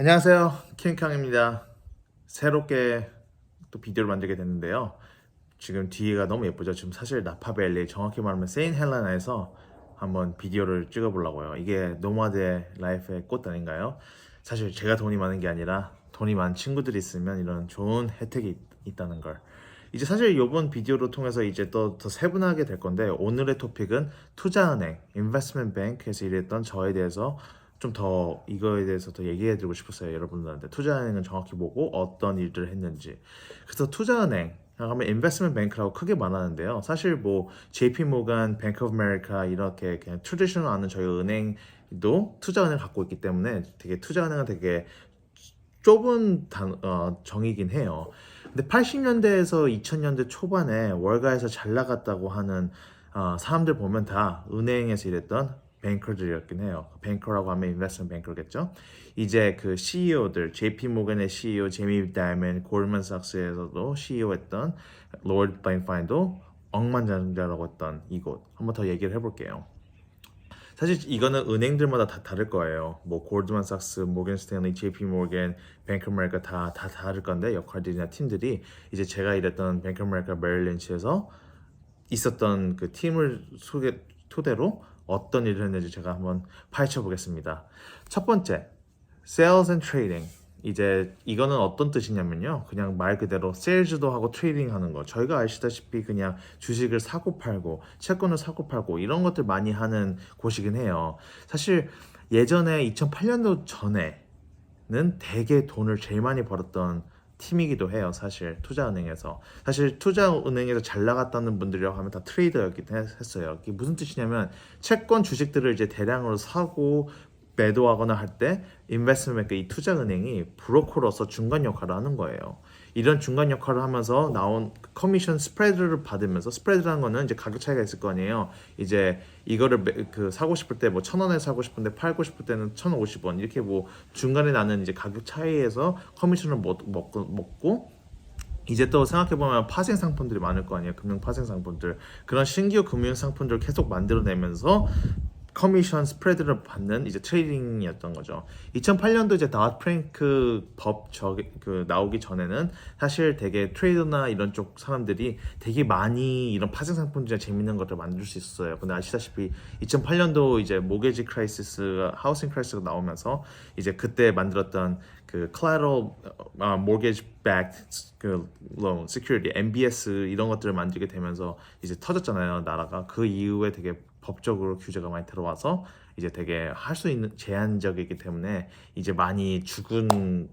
안녕하세요. 킹캉입니다. 새롭게 또 비디오를 만들게 됐는데요. 지금 뒤가 너무 예쁘죠? 지금 사실 나파밸리, 정확히 말하면 세인 헬레나에서 한번 비디오를 찍어보려고요. 이게 노마드의 라이프의 꽃 아닌가요? 사실 제가 돈이 많은 게 아니라 돈이 많은 친구들이 있으면 이런 좋은 혜택이 있다는 걸. 이제 사실 이번 비디오를 통해서 이제 또 더 세분하게 될 건데, 오늘의 토픽은 투자은행, 인베스트먼트 뱅크에서 일했던 저에 대해서 좀 더 이거에 대해서 더 얘기해 드리고 싶었어요. 여러분들한테 투자은행은 정확히 뭐고 어떤 일들을 했는지. 그래서 투자은행 하면 인베스트먼트 뱅크라고 크게 말하는데요. 사실 뭐 JP 모간, 뱅크 오브 아메리카 이렇게 그냥 트레디셔널 하는 저희 은행도 투자은행 갖고 있기 때문에 되게 투자은행은 되게 좁은 정의긴 해요. 근데 80년대에서 2000년대 초반에 월가에서 잘 나갔다고 하는 사람들 보면 다 은행에서 일했던 뱅커들이었긴 해요. 뱅커라고 하면 인베스트먼트 뱅커겠죠. 이제 그 CEO들, JP 모건의 CEO 제미 다이먼, 골드만삭스에서도 CEO했던 로드 바인파인도 억만장자라고 했던 이곳 한번 더 얘기를 해볼게요. 사실 이거는 은행들마다 다 다를 거예요. 뭐 골드만삭스, 모건 스탠리, JP 모건, 뱅크 아메리카 다 다를 건데 역할들이나 팀들이 이제 제가 일했던 뱅크 아메리카 메릴린치에서 있었던 그 팀을 토대로 어떤 일을 했는지 제가 한번 파헤쳐 보겠습니다. 첫 번째, Sales and Trading. 이제 이거는 어떤 뜻이냐면요. 그냥 말 그대로 세일즈도 하고 트레이딩 하는 거. 저희가 아시다시피 그냥 주식을 사고 팔고 채권을 사고 팔고 이런 것들 많이 하는 곳이긴 해요. 사실 예전에 2008년도 전에는 되게 돈을 제일 많이 벌었던 팀이기도 해요. 사실 투자은행에서 사실 투자은행에서 잘 나갔다는 분들이라고 하면 다 트레이더였긴 했어요. 이게 무슨 뜻이냐면 채권 주식들을 이제 대량으로 사고 매도하거나 할 때 인베스트먼트 이 투자은행이 브로커로서 중간 역할을 하는 거예요. 이런 중간 역할을 하면서 나온 커미션 스프레드를 받으면서 스프레드라는 거는 이제 가격 차이가 있을 거 아니에요. 이제 이거를 사고 싶을 때 뭐 1,000원에 사고 싶은데 팔고 싶을 때는 1,050원 이렇게 뭐 중간에 나는 이제 가격 차이에서 커미션을 먹고 이제 또 생각해보면 파생 상품들이 많을 거 아니에요. 금융 파생 상품들. 그런 신규 금융 상품들을 계속 만들어내면서 커미션 스프레드를 받는 이제 트레이딩이었던 거죠. 2008년도 이제 닷 프랭크 그 나오기 전에는 사실 되게 트레이더나 이런 쪽 사람들이 되게 많이 이런 파생 상품들이나 재밌는 것들 만들 수 있었어요. 근데 아시다시피 2008년도 이제 모게지 크라이시스가 하우싱 크라이시스가 나오면서 이제 그때 만들었던 그 collateral mortgage backed 그 loan security MBS 이런 것들을 만들게 되면서 이제 터졌잖아요. 나라가 그 이후에 되게 법적으로 규제가 많이 들어와서 이제 되게 할 수 있는 제한적이기 때문에 이제 많이 죽은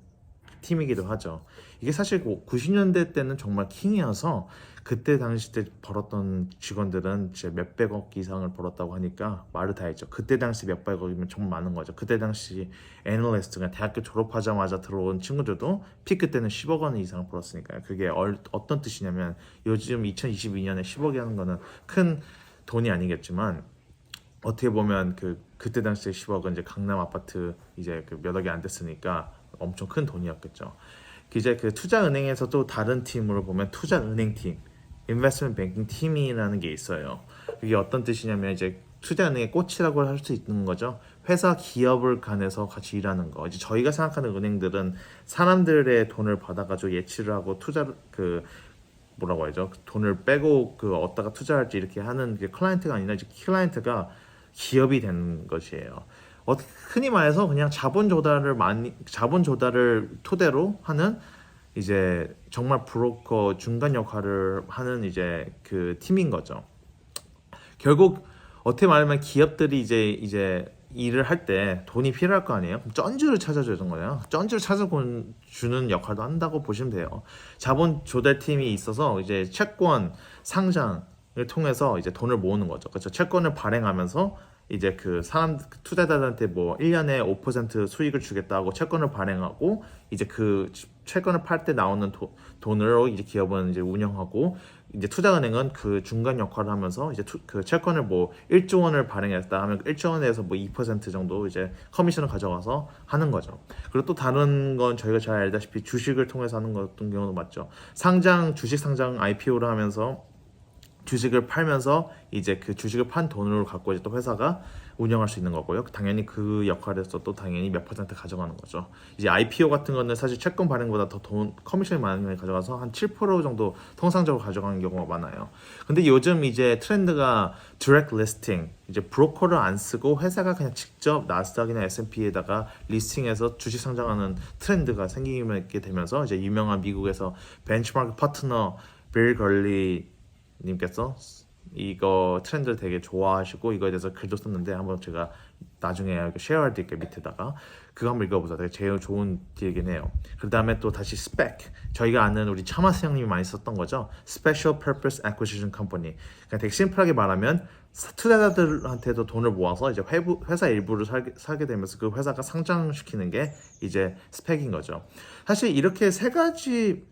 팀이기도 하죠. 이게 사실 90년대 때는 정말 킹이어서 그때 당시 때 벌었던 직원들은 진짜 몇백억 이상을 벌었다고 하니까 말을 다 했죠. 그때 당시 몇백억이면 정말 많은 거죠. 그때 당시 애널리스트가 대학교 졸업하자마자 들어온 친구들도 피크 때는 10억 원 이상을 벌었으니까요. 그게 어떤 뜻이냐면 요즘 2022년에 10억이 하는 거는 큰 돈이 아니겠지만 어떻게 보면 그때 당시에 10억은 이제 강남 아파트 이제 그 몇 억이 안 됐으니까 엄청 큰 돈이었겠죠. 이제 그 투자은행에서도 다른 팀으로 보면 투자은행팀, 인베스트먼트 뱅킹 팀이라는 게 있어요. 이게 어떤 뜻이냐면 이제 투자은행의 꽃이라고 할 수 있는 거죠. 회사 기업을 간에서 같이 일하는 거. 이제 저희가 생각하는 은행들은 사람들의 돈을 받아가지고 예치를 하고 투자를 뭐라고 하죠? 돈을 빼고 어디다가 투자할지 이렇게 하는 게 클라이언트가 아니라 이제 클라이언트가 기업이 되는 것이에요. 흔히 말해서 그냥 자본 조달을 토대로 하는 이제 정말 브로커 중간 역할을 하는 이제 그 팀인 거죠. 결국 어떻게 말하면 기업들이 이제 일을 할 때 돈이 필요할 거 아니에요? 그럼 쩐주를 찾아주는 거예요. 쩐주를 찾아주는 역할도 한다고 보시면 돼요. 자본 조달팀이 있어서 이제 채권 상장을 통해서 이제 돈을 모으는 거죠. 그렇죠? 채권을 발행하면서 이제 투자자들한테 뭐 1년에 5% 수익을 주겠다고 채권을 발행하고 이제 그 채권을 팔 때 나오는 돈으로 이제 기업은 이제 운영하고 이제 투자은행은 그 중간 역할을 하면서 이제 그 채권을 뭐 1조 원을 발행했다 하면 1조 원에서 뭐 2% 정도 이제 커미션을 가져가서 하는 거죠. 그리고 또 다른 건 저희가 잘 알다시피 주식을 통해서 하는 것 같은 경우도 맞죠. 주식 상장 IPO를 하면서 주식을 팔면서 이제 그 주식을 판 돈으로 갖고 이제 또 회사가 운영할 수 있는 거고요. 당연히 그 역할에서 또 당연히 몇 퍼센트 가져가는 거죠. 이제 IPO 같은 거는 사실 채권 발행보다 더 돈 커미션이 많이 가져가서 한 7% 정도 통상적으로 가져가는 경우가 많아요. 근데 요즘 이제 트렌드가 direct listing, 이제 브로커를 안 쓰고 회사가 그냥 직접 나스닥이나 S&P에다가 리스팅해서 주식 상장하는 트렌드가 생기게 되면서 이제 유명한 미국에서 벤치마크 파트너 빌 걸리 님께서 이거 트렌드를 되게 좋아하시고 이거에 대해서 글도 썼는데 한번 제가 나중에 쉐어할 드릴게요. 밑에다가 그거 한번 읽어보세요. 되게 제일 좋은 딜이긴 해요. 그 다음에 또 다시 스펙, 저희가 아는 우리 차마스 형님이 많이 썼던 거죠. Special Purpose Acquisition Company. 그냥 되게 심플하게 말하면 투자자들한테도 돈을 모아서 이제 회사 일부를 사게 되면서 그 회사가 상장시키는 게 이제 스펙인 거죠. 사실 이렇게 세 가지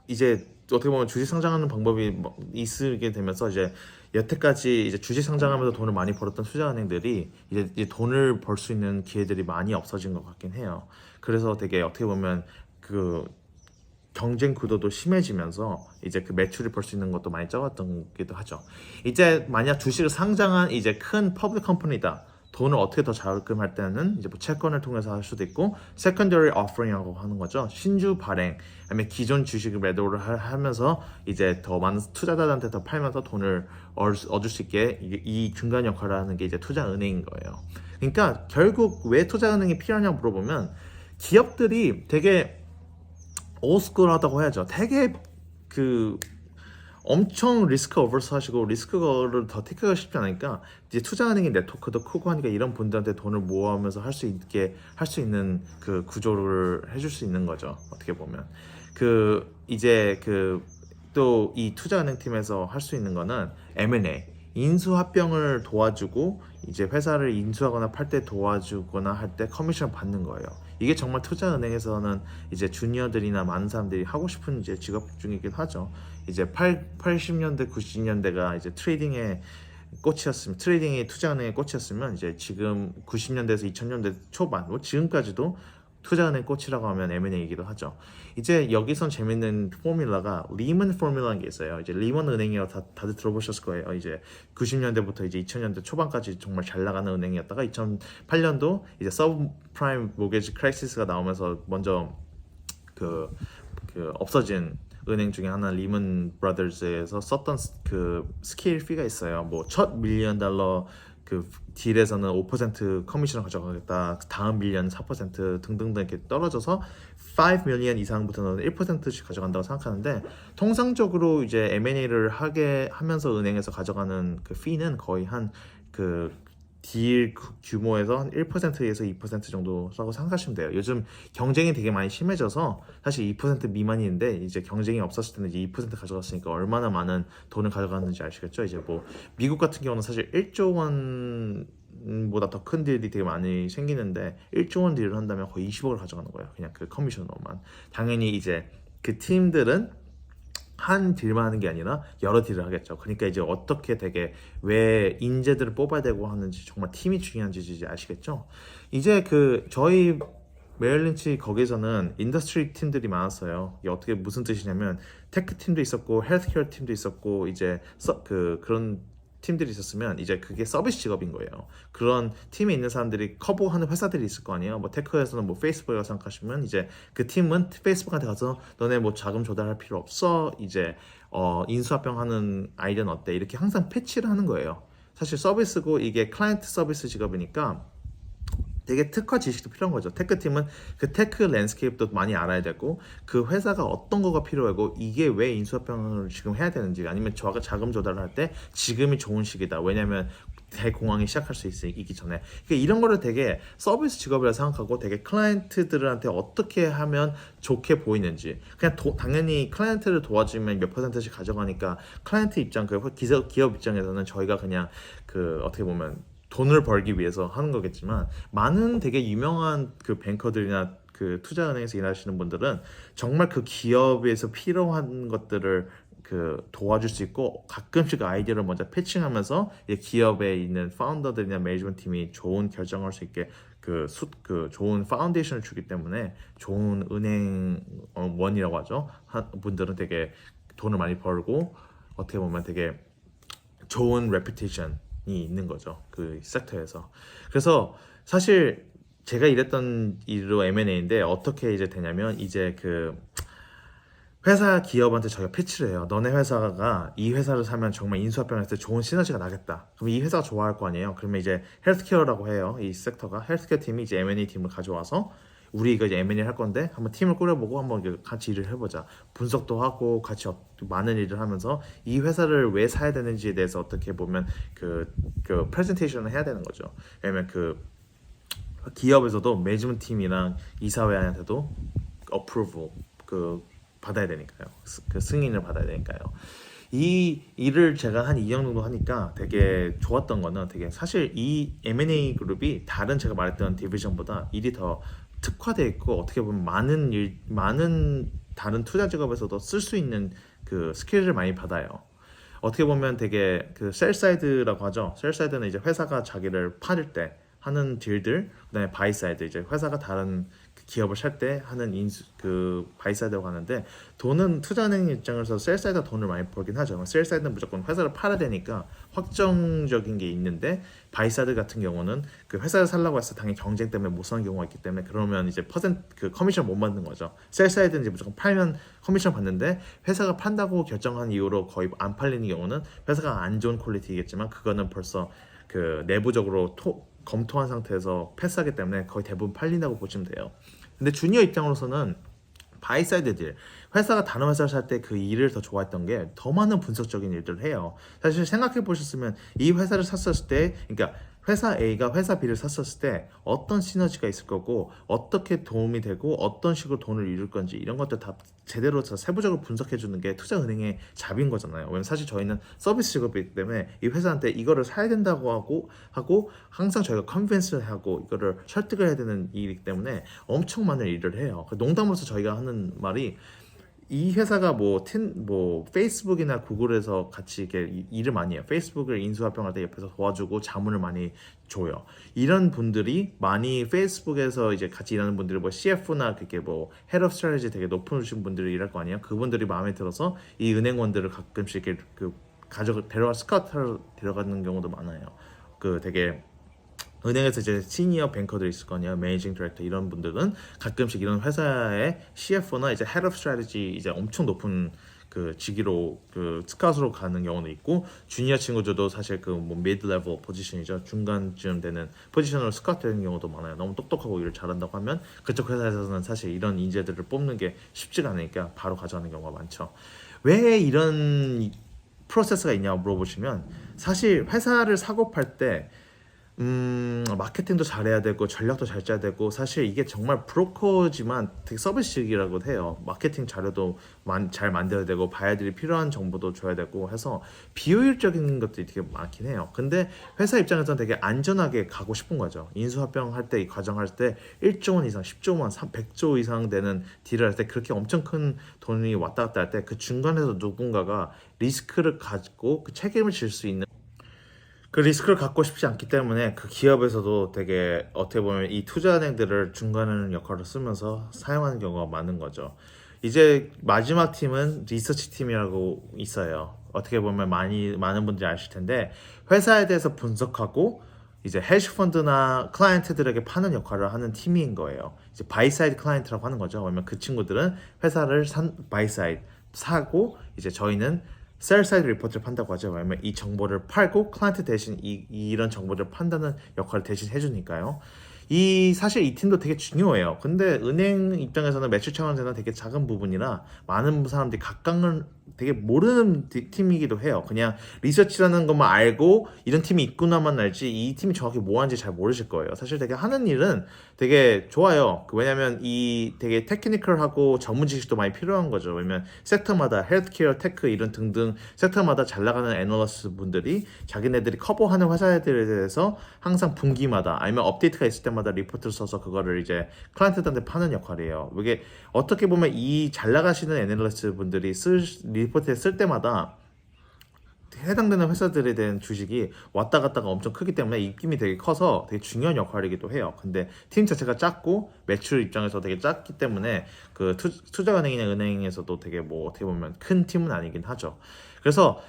이제 어떻게 보면 주식 상장하는 방법이 있게 되면서 이제 여태까지 이제 주식 상장하면서 돈을 많이 벌었던 투자은행들이 이제 돈을 벌 수 있는 기회들이 많이 없어진 것 같긴 해요. 그래서 되게 어떻게 보면 그 경쟁 구도도 심해지면서 이제 그 매출을 벌 수 있는 것도 많이 적었던 기도 하죠. 이제 만약 주식을 상장한 이제 큰 퍼블릭 컴퍼니다. 돈을 어떻게 더 자금할 때는 이제 뭐 채권을 통해서 할 수도 있고 secondary offering이라고 하는 거죠. 신주 발행, 아니면 기존 주식을 매도를 하면서 이제 더 많은 투자자들한테 더 팔면서 돈을 얻을 수 있게 이 중간 역할을 하는 게 이제 투자은행인 거예요. 그러니까 결국 왜 투자은행이 필요하냐고 물어보면 기업들이 되게 올스쿨하다고 해야죠. 되게 그 엄청 리스크 어버스 하시고 리스크를 더 테이크가 쉽지 않으니까 이제 투자은행의 네트워크도 크고 하니까 이런 분들한테 돈을 모으면서 할 수 있게 할 수 있는 그 구조를 해줄 수 있는 거죠. 어떻게 보면 그 이제 그 또 이 투자은행 팀에서 할 수 있는 거는 M&A 인수합병을 도와주고 이제 회사를 인수하거나 팔 때 도와주거나 할 때 커미션 받는 거예요. 이게 정말 투자은행에서는 이제 주니어들이나 많은 사람들이 하고 싶은 이제 직업 중이긴 하죠. 이제 80년대, 90년대가 이제 트레이딩의 꽃이었으면, 트레이딩이 투자은행의 꽃이었으면 이제 지금 90년대에서 2000년대 초반, 뭐 지금까지도 투자은행 꽃이라고 하면 M&A이기도 하죠. 이제 여기선 재밌는 포뮬러가 리먼 포뮬러라는 게 있어요. 이제 리먼 은행이라고 다들 들어보셨을 거예요. 이제 90년대부터 이제 2000년대 초반까지 정말 잘 나가는 은행이었다가 2008년도 이제 서브프라임 모게지 크라이시스가 나오면서 먼저 그 없어진 은행 중에 하나 리먼 브라더스에서 썼던 그 스케일 피가 있어요. 뭐 첫 밀리언 달러 그 딜에서는 5% 커미션을 가져가겠다. 다음 밀리언 4% 등등등 이렇게 떨어져서 5 밀리언 이상부터는 1%씩 가져간다고 생각하는데 통상적으로 이제 M&A를 하게 하면서 은행에서 가져가는 그 피는 거의 한 그 딜 규모에서 한 1%에서 2% 정도라고 생각하시면 돼요. 요즘 경쟁이 되게 많이 심해져서 사실 2% 미만인데 이제 경쟁이 없었을 때는 이제 2% 가져갔으니까 얼마나 많은 돈을 가져갔는지 아시겠죠? 이제 뭐 미국 같은 경우는 사실 1조 원보다 더 큰 딜이 되게 많이 생기는데 1조 원 딜을 한다면 거의 20억을 가져가는 거예요. 그냥 그 커미션으로만. 당연히 이제 그 팀들은 한 딜만 하는 게 아니라 여러 딜을 하겠죠. 그러니까 이제 어떻게 되게 왜 인재들을 뽑아야 되고 하는지 정말 팀이 중요한지 이제 아시겠죠? 이제 그 저희 메릴린치 거기서는 인더스트리 팀들이 많았어요. 이게 어떻게 무슨 뜻이냐면 테크 팀도 있었고 헬스케어 팀도 있었고 이제 그런 팀들이 있었으면 이제 그게 서비스 직업인 거예요. 그런 팀에 있는 사람들이 커버하는 회사들이 있을 거 아니에요. 뭐 테크에서는 뭐 페이스북이라고 생각하시면 이제 그 팀은 페이스북한테 가서 너네 뭐 자금 조달할 필요 없어. 이제 인수합병하는 아이디어는 어때? 이렇게 항상 패치를 하는 거예요. 사실 서비스고 이게 클라이언트 서비스 직업이니까 되게 특화 지식도 필요한 거죠. 테크팀은 그 테크 랜드스케이프도 많이 알아야 되고 그 회사가 어떤 거가 필요하고 이게 왜 인수합병을 지금 해야 되는지 아니면 자금 조달을 할 때 지금이 좋은 시기다. 왜냐면 대공황이 시작할 수 있기 전에 그러니까 이런 거를 되게 서비스 직업이라 생각하고 되게 클라이언트들한테 어떻게 하면 좋게 보이는지 그냥 당연히 클라이언트를 도와주면 몇 %씩 가져가니까 클라이언트 입장 그 기업 입장에서는 저희가 그냥 그 어떻게 보면 돈을 벌기 위해서 하는 거겠지만 많은 되게 유명한 그 뱅커들이나 그 투자은행에서 일하시는 분들은 정말 그 기업에서 필요한 것들을 그 도와줄 수 있고 가끔씩 아이디어를 먼저 패칭하면서 기업에 있는 파운더들이나 매니지먼트 팀이 좋은 결정할 수 있게 그 좋은 파운데이션을 주기 때문에 좋은 은행 원이라고 하죠. 분들은 되게 돈을 많이 벌고 어떻게 보면 되게 좋은 레퓨테이션 있는 거죠. 그 섹터에서. 그래서 사실 제가 일했던 일로 M&A인데 어떻게 이제 되냐면 이제 그 회사 기업한테 저희가 피치를 해요. 너네 회사가 이 회사를 사면 정말 인수합병을 했을 때 좋은 시너지가 나겠다. 그럼 이 회사가 좋아할 거 아니에요. 그러면 이제 헬스케어라고 해요. 이 섹터가 헬스케어 팀이 이제 M&A 팀을 가져와서 우리 이거 이제 M&A 할 건데 한번 팀을 꾸려보고 한번 같이 일을 해보자. 분석도 하고 같이 많은 일을 하면서 이 회사를 왜 사야 되는지에 대해서 어떻게 보면 그 프레젠테이션을 해야 되는 거죠. 왜냐면 그 기업에서도 매니지먼트 팀이랑 이사회한테도 approval 그 받아야 되니까요. 그 승인을 받아야 되니까요. 이 일을 제가 한 2년 정도 하니까 되게 좋았던 거는 되게 사실 이 M&A 그룹이 다른 제가 말했던 디비전보다 일이 더 특화되어 있고 어떻게 보면 많은 다른 투자 직업에서도 쓸 수 있는 그 스킬을 많이 받아요. 어떻게 보면 되게 그 셀사이드라고 하죠. 셀사이드는 이제 회사가 자기를 팔을 때 하는 딜들, 그다음에 바이사이드 이제 회사가 다른 그 기업을 살 때 하는 그 바이사이드라고 하는데 돈은 투자은행 입장에서 셀사이드가 돈을 많이 벌긴 하죠. 셀사이드는 무조건 회사를 팔아야 되니까 확정적인 게 있는데 바이사이드 같은 경우는 그 회사를 살라고 해서 당연히 경쟁 때문에 못 사는 경우가 있기 때문에 그러면 이제 그 커미션 못 받는 거죠. 셀사이드는 이제 무조건 팔면 커미션 받는데 회사가 판다고 결정한 이후로 거의 안 팔리는 경우는 회사가 안 좋은 퀄리티이겠지만 그거는 벌써 그 내부적으로 검토한 상태에서 패스하기 때문에 거의 대부분 팔린다고 보시면 돼요. 근데 주니어 입장으로서는 바이사이드 딜, 회사가 다른 회사를 살 때 그 일을 더 좋아했던 게 더 많은 분석적인 일들을 해요. 사실 생각해 보셨으면 이 회사를 샀었을 때, 그러니까 회사 A가 회사 B를 샀었을 때 어떤 시너지가 있을 거고 어떻게 도움이 되고 어떤 식으로 돈을 이룰 건지 이런 것들 다 제대로 세부적으로 분석해 주는 게 투자은행의 잡인 거잖아요. 왜냐면 사실 저희는 서비스 직업이기 때문에 이 회사한테 이거를 사야 된다고 하고 항상 저희가 컨벤스를 하고 이거를 설득을 해야 되는 일이기 때문에 엄청 많은 일을 해요. 농담으로서 저희가 하는 말이 이 회사가 뭐 페이스북이나 구글에서 같이 이렇게 일을 많이 해요. 페이스북을 인수합병할 때 옆에서 도와주고 자문을 많이 줘요. 이런 분들이 많이 페이스북에서 이제 같이 일하는 분들이 뭐 CF나 그게 뭐 헤드 오브 스트래티지 되게 높으신 분들이 일할 거 아니에요. 그분들이 마음에 들어서 이 은행원들을 가끔씩 이렇게 데려가 스카우트로 데려가는 경우도 많아요. 그 되게 은행에서 이제 시니어 뱅커들 있을 거냐, 매니징 디렉터 이런 분들은 가끔씩 이런 회사의 CFO나 이제 헤드 오브 스트래티지 이제 엄청 높은 그 직위로 그 스카웃으로 가는 경우도 있고 주니어 친구들도 사실 그 뭐 미드 레벨 포지션이죠 중간쯤 되는 포지션으로 스카웃 되는 경우도 많아요. 너무 똑똑하고 일을 잘한다고 하면 그쪽 회사에서는 사실 이런 인재들을 뽑는 게 쉽지가 않으니까 바로 가져가는 경우가 많죠. 왜 이런 프로세스가 있냐고 물어보시면 사실 회사를 사고 팔 때 마케팅도 잘해야 되고 전략도 잘 짜야 되고 사실 이게 정말 브로커지만 되게 서비스직이라고 해요. 마케팅 자료도 잘 만들어야 되고 바이어들이 필요한 정보도 줘야 되고 해서 비효율적인 것들이 되게 많긴 해요. 근데 회사 입장에서는 되게 안전하게 가고 싶은 거죠. 인수합병 할 때 이 과정할 때 1조 원 이상, 10조 원, 100조 이상 되는 딜을 할 때 그렇게 엄청 큰 돈이 왔다 갔다 할 때 그 중간에서 누군가가 리스크를 가지고 그 책임을 질 수 있는 그 리스크를 갖고 싶지 않기 때문에 그 기업에서도 되게 어떻게 보면 이 투자은행들을 중간하는 역할을 쓰면서 사용하는 경우가 많은 거죠. 이제 마지막 팀은 리서치 팀이라고 있어요. 어떻게 보면 많은 분들이 아실 텐데 회사에 대해서 분석하고 이제 헤지 펀드나 클라이언트들에게 파는 역할을 하는 팀인 거예요. 이제 바이사이드 클라이언트라고 하는 거죠. 왜냐면 그 친구들은 회사를 바이사이드 사고 이제 저희는 셀사이드 리포트를 판다고 하죠. 왜냐면 이 정보를 팔고 클라이언트 대신 이런 정보를 판다는 역할을 대신 해주니까요. 사실 이 팀도 되게 중요해요. 근데 은행 입장에서는 매출 차원에서는 되게 작은 부분이라 많은 사람들이 각각은 되게 모르는 팀이기도 해요. 그냥 리서치라는 것만 알고 이런 팀이 있구나만 알지 이 팀이 정확히 뭐 하는지 잘 모르실 거예요. 사실 되게 하는 일은 되게 좋아요. 왜냐면 이 되게 테크니컬하고 전문 지식도 많이 필요한 거죠. 왜냐면 섹터마다 헬스케어, 테크 이런 등등 섹터마다 잘 나가는 애널리스트 분들이 자기네들이 커버하는 회사들에 대해서 항상 분기마다 아니면 업데이트가 있을 때마다 리포트를 써서 그거를 이제 클라이언트한테 파는 역할이에요. 이게 어떻게 보면 이 잘 나가시는 애널리스트 분들이 리포트에 쓸 때마다 해당되는 회사들에 대한 주식이 왔다 갔다가 엄청 크기 때문에 입김이 되게 커서 되게 중요한 역할이기도 해요. 근데 팀 자체가 작고 매출 입장에서 되게 작기 때문에 그 투자은행이나 은행에서도 되게 뭐 어떻게 보면 큰 팀은 아니긴 하죠. 그래서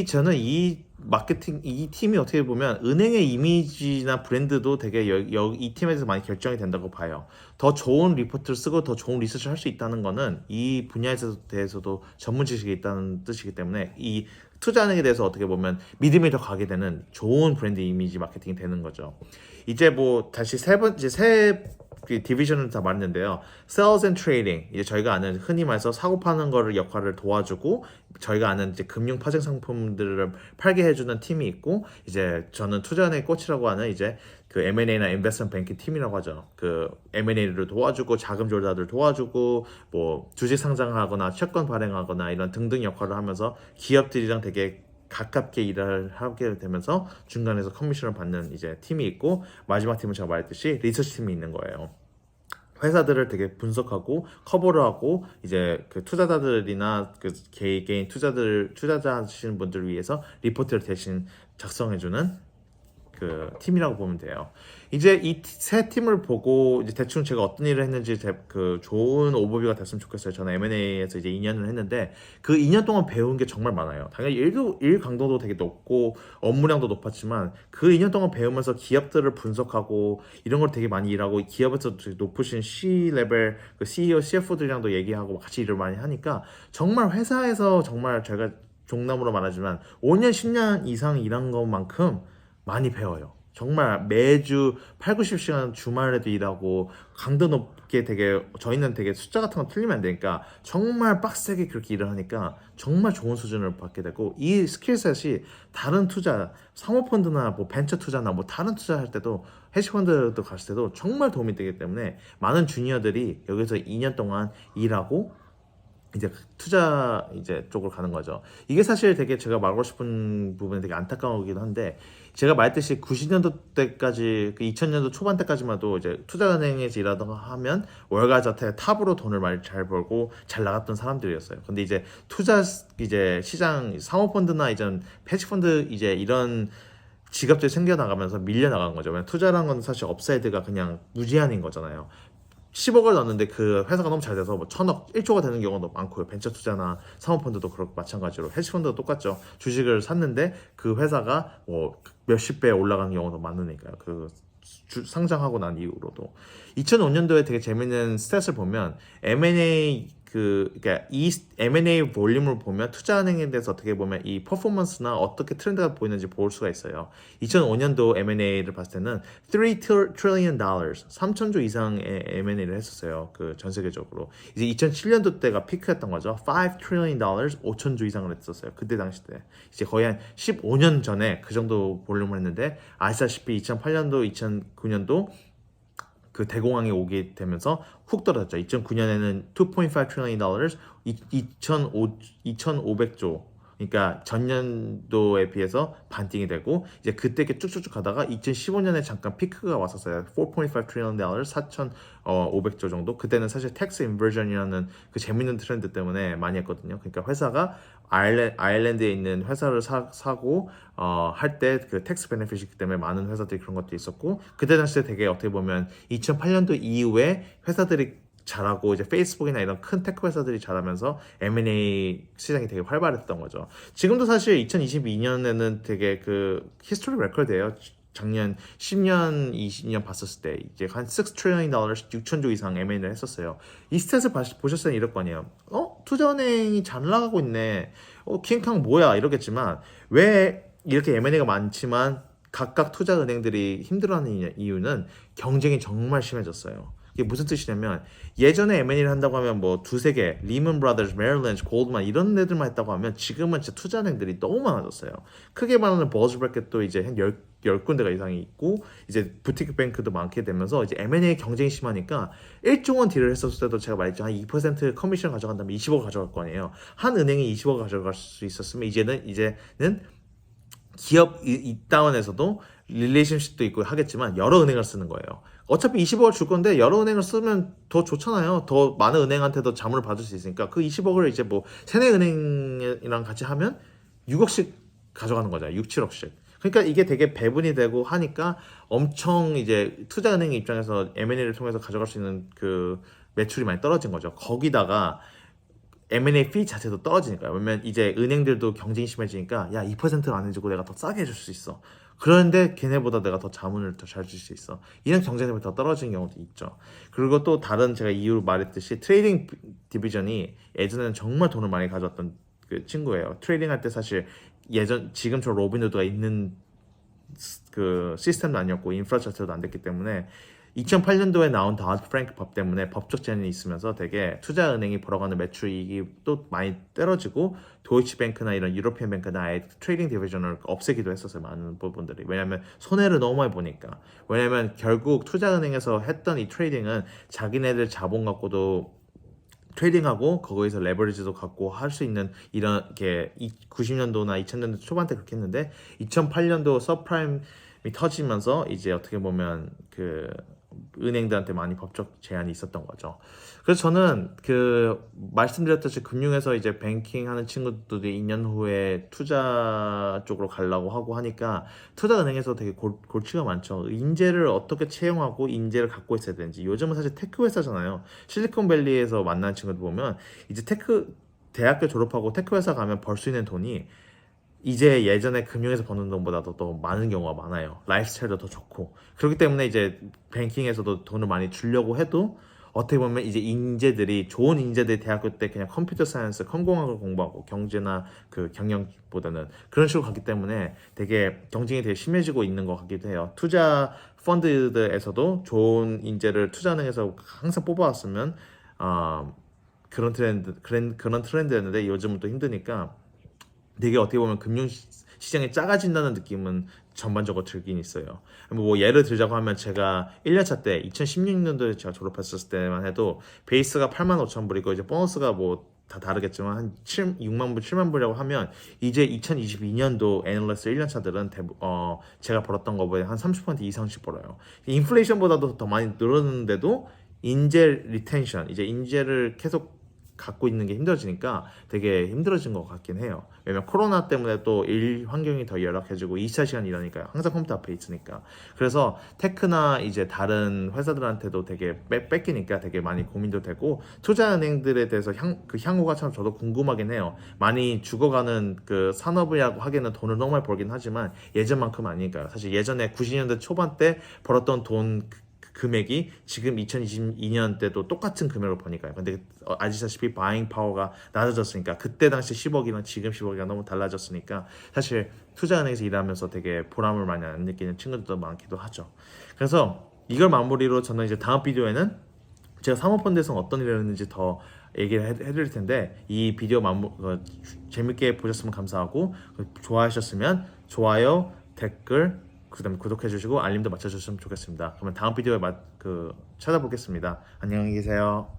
저는 이 마케팅 이 팀이 어떻게 보면 은행의 이미지나 브랜드도 되게 이 팀에서 많이 결정이 된다고 봐요. 더 좋은 리포트를 쓰고 더 좋은 리서치를 할 수 있다는 거는 이 분야에 대해서도 전문 지식이 있다는 뜻이기 때문에 이 투자은행에 대해서 어떻게 보면 믿음이 더 가게 되는 좋은 브랜드 이미지 마케팅이 되는 거죠. 이제 뭐 다시 그 디비전을 다 말했는데요. Sales and Trading, 이제 저희가 아는 흔히 말해서 사고 파는 거를 역할을 도와주고 저희가 아는 이제 금융 파생 상품들을 팔게 해주는 팀이 있고, 이제 저는 투자은행 코치라고 하는 이제 그 M&A나 인베스트먼트 뱅킹 팀이라고 하죠. 그 M&A를 도와주고 자금 조달을 도와주고 뭐 주식 상장하거나 채권 발행하거나 이런 등등 역할을 하면서 기업들이랑 되게 가깝게 일을 하게 되면서 중간에서 커미션을 받는 이제 팀이 있고, 마지막 팀은 제가 말했듯이 리서치 팀이 있는 거예요. 회사들을 되게 분석하고 커버를 하고 이제 그 투자자들이나 그 개인 투자자 하시는 분들을 위해서 리포트를 대신 작성해주는 그 팀이라고 보면 돼요. 이제 이 세 팀을 보고 이제 대충 제가 어떤 일을 했는지 그 좋은 오버뷰가 됐으면 좋겠어요. 저는 M&A에서 이제 2년을 했는데 그 2년 동안 배운 게 정말 많아요. 당연히 일 강도도 되게 높고 업무량도 높았지만 그 2년 동안 배우면서 기업들을 분석하고 이런 걸 되게 많이 일하고 기업에서 높으신 C 레벨 그 CEO, CFO들이랑도 얘기하고 같이 일을 많이 하니까 정말 회사에서 정말 제가 종남으로 말하지만 5년, 10년 이상 일한 것만큼 많이 배워요. 정말 매주 8, 90시간 주말에도 일하고 강도 높게 되게 저희는 되게 숫자 같은 거 틀리면 안 되니까 정말 빡세게 그렇게 일을 하니까 정말 좋은 수준을 받게 되고, 이 스킬셋이 다른 투자, 사모펀드나 뭐 벤처 투자나 뭐 다른 투자할 때도 헤지펀드도 갔을 때도 정말 도움이 되기 때문에 많은 주니어들이 여기서 2년 동안 일하고 이제 투자 이제 쪽으로 가는 거죠. 이게 사실 되게 제가 말하고 싶은 부분이 되게 안타까우기도 한데, 제가 말했듯이 90년도 때까지 그 2000년도 초반 때까지만 해도 이제 투자은행에서 일하다가 하면 월가 자태 탑으로 돈을 많이 잘 벌고 잘 나갔던 사람들이었어요. 근데 이제 투자 이제 시장 사모펀드나 이제 패치펀드 이제 이런 지갑들이 생겨나가면서 밀려나간 거죠. 왜냐면 투자라는 건 사실 업사이드가 그냥 무제한인 거잖아요. 10억을 넣었는데 그 회사가 너무 잘 돼서 뭐 1000억, 1조가 되는 경우도 많고요. 벤처 투자나 사모펀드도 그렇고 마찬가지로 헤지펀드도 똑같죠. 주식을 샀는데 그 회사가 뭐 몇십 배 올라가는 경우도 많으니까요. 그 상장하고 난 이후로도 2005년도에 되게 재밌는 스탯을 보면 M&A 그러니까 이 M&A 볼륨을 보면 투자은행에 대해서 어떻게 보면 이 퍼포먼스나 어떻게 트렌드가 보이는지 볼 수가 있어요. 2005년도 M&A를 봤을 때는 3 trillion dollars, 3천조 이상의 M&A를 했었어요. 그 전 세계적으로. 이제 2007년도 때가 피크였던 거죠. 5 trillion dollars, 5천조 이상을 했었어요. 그때 당시 때. 이제 거의 한 15년 전에 그 정도 볼륨을 했는데, 아시다시피 2008년도, 2009년도 그 대공황이 오게 되면서 훅 떨어졌죠. 2009년에는 2.5 trillion dollars, 2,500조. 그러니까 전년도에 비해서 반띵이 되고, 이제 그때 이렇게 쭉쭉쭉 가다가 2015년에 잠깐 피크가 왔었어요. 4.5 trillion dollars, 4,500조 정도. 그때는 사실 텍스 인버전이라는 그 재밌는 트렌드 때문에 많이 했거든요. 그러니까 회사가 아일랜드에 있는 회사를 사고 할 때 그 텍스 베네핏이기 때문에 많은 회사들이 그런 것도 있었고, 그때 당시에 되게 어떻게 보면 2008년도 이후에 회사들이 잘하고 이제 페이스북이나 이런 큰 테크 회사들이 잘하면서 M&A 시장이 되게 활발했던 거죠. 지금도 사실 2022년에는 되게 그 히스토리 레코드예요. 작년 10년, 20년 봤었을 때 이제 한 6 trillion dollars, 6천조 이상 M&A를 했었어요. 이 스탯을 보셨을 때 이럴 거 아니에요. 투자은행이 잘 나가고 있네. 킹캉 뭐야 이러겠지만, 왜 이렇게 M&A가 많지만 각각 투자은행들이 힘들어하는 이유는 경쟁이 정말 심해졌어요. 이게 무슨 뜻이냐면, 예전에 M&A를 한다고 하면 뭐 두세 개, 리먼 브라더스, 메릴린치, 골드만 이런 애들만 했다고 하면, 지금은 진짜 투자은행들이 너무 많아졌어요. 크게 말하는 버즈 브래켓도 이제 한 10군데가 이상이 있고, 이제 부티크 뱅크도 많게 되면서 이제 M&A 경쟁이 심하니까 1조 원 딜을 했었을 때도 제가 말했죠. 한 2% 커미션 가져간다면 20억 가져갈 거 아니에요. 한 은행이 20억 가져갈 수 있었으면 이제는 기업 이 다운에서도 릴레이션십도 있고 하겠지만 여러 은행을 쓰는 거예요. 어차피 20억을 줄 건데 여러 은행을 쓰면 더 좋잖아요. 더 많은 은행한테도 자문을 받을 수 있으니까 그 20억을 이제 뭐 세네 은행이랑 같이 하면 6억씩 가져가는 거잖아요. 6, 7억씩. 그러니까 이게 되게 배분이 되고 하니까 엄청 이제 투자은행 입장에서 M&A를 통해서 가져갈 수 있는 그 매출이 많이 떨어진 거죠. 거기다가 M&A 피 자체도 떨어지니까요. 왜냐면 이제 은행들도 경쟁이 심해지니까 야 2%를 안 해주고 내가 더 싸게 해줄 수 있어. 그런데 걔네보다 내가 더 자문을 더 잘 줄 수 있어. 이런 경쟁 때문에 더 떨어지는 경우도 있죠. 그리고 또 다른 제가 이유로 말했듯이 트레이딩 디비전이 예전에는 정말 돈을 많이 가져왔던 그 친구예요. 트레이딩 할 때 사실 지금처럼 로빈후드가 있는 그 시스템도 아니었고 인프라스트럭처도 안 됐기 때문에 2008년도에 나온 다드 프랭크 법 때문에 법적 제한이 있으면서 되게 투자은행이 벌어가는 매출이익이 또 많이 떨어지고 도이치뱅크나 이런 유로피안 뱅크나 아예 트레이딩 디비전을 없애기도 했었어요. 많은 부분들이. 왜냐하면 손해를 너무 많이 보니까. 왜냐하면 결국 투자은행에서 했던 이 트레이딩은 자기네들 자본 갖고도 트레이딩하고 거기서 레버리지도 갖고 할 수 있는 이런 게 90년도나 2000년도 초반 때 그렇게 했는데 2008년도 서프라임이 터지면서 이제 어떻게 보면 그 은행들한테 많이 법적 제한이 있었던 거죠. 그래서 저는 그 말씀드렸듯이 금융에서 이제 뱅킹 하는 친구들이 2년 후에 투자 쪽으로 가려고 하고 하니까 투자은행에서 되게 골치가 많죠. 인재를 어떻게 채용하고 인재를 갖고 있어야 되는지. 요즘은 사실 테크 회사잖아요. 실리콘밸리에서 만난 친구들 보면 이제 대학교 졸업하고 테크 회사 가면 벌 수 있는 돈이 이제 예전에 금융에서 버는 돈보다도 더 많은 경우가 많아요. 라이프 스타일도 더 좋고. 그렇기 때문에 이제 뱅킹에서도 돈을 많이 주려고 해도 어떻게 보면 이제 좋은 인재들이 대학교 때 그냥 컴퓨터 사이언스, 컴공학을 공부하고 경제나 그 경영보다는 그런 식으로 갔기 때문에 되게 경쟁이 되게 심해지고 있는 것 같기도 해요. 투자 펀드에서도 좋은 인재를 투자은행에서 항상 뽑아왔으면 그런 트렌드였는데 요즘은 또 힘드니까 되게 어떻게 보면 금융 시장이 작아진다는 느낌은 전반적으로 들긴 있어요. 뭐 예를 들자고 하면 제가 1년차 때 2016년도에 제가 졸업했을 때만 해도 베이스가 8만 5천 불이고 이제 보너스가 뭐 다 다르겠지만 한 6만 불, 7만 불이라고 하면 이제 2022년도 애널리스트 1년차들은 제가 벌었던 거보다 한 30% 이상씩 벌어요. 인플레이션보다도 더 많이 늘었는데도 인재 리텐션, 이제 인재를 계속 갖고 있는 게 힘들어지니까 되게 힘들어진 것 같긴 해요. 왜냐면 코로나 때문에 또 일 환경이 더 열악해지고 24시간 일하니까요. 항상 컴퓨터 앞에 있으니까. 그래서 테크나 이제 다른 회사들한테도 되게 뺏기니까 되게 많이 고민도 되고 투자은행들에 대해서 향후가 참 저도 궁금하긴 해요. 많이 죽어가는 그 산업이라고 하기에는 돈을 너무 많이 벌긴 하지만 예전만큼 아니니까요. 사실 예전에 90년대 초반 때 벌었던 돈 금액이 지금 2022년 때도 똑같은 금액을 버니까요. 근데 아시다시피 바잉 파워가 낮아졌으니까 그때 당시 10억이랑 지금 10억이랑 너무 달라졌으니까 사실 투자은행에서 일하면서 되게 보람을 많이 안 느끼는 친구들도 많기도 하죠. 그래서 이걸 마무리로 저는 이제 다음 비디오에는 제가 사모펀드에서 어떤 일을 했는지 더 얘기를 해드릴 텐데 이 비디오 재밌게 보셨으면 감사하고 좋아하셨으면 좋아요, 댓글 그 다음에 구독해주시고 알림도 맞춰주시면 좋겠습니다. 그러면 다음 비디오에 찾아보겠습니다. 안녕히 계세요.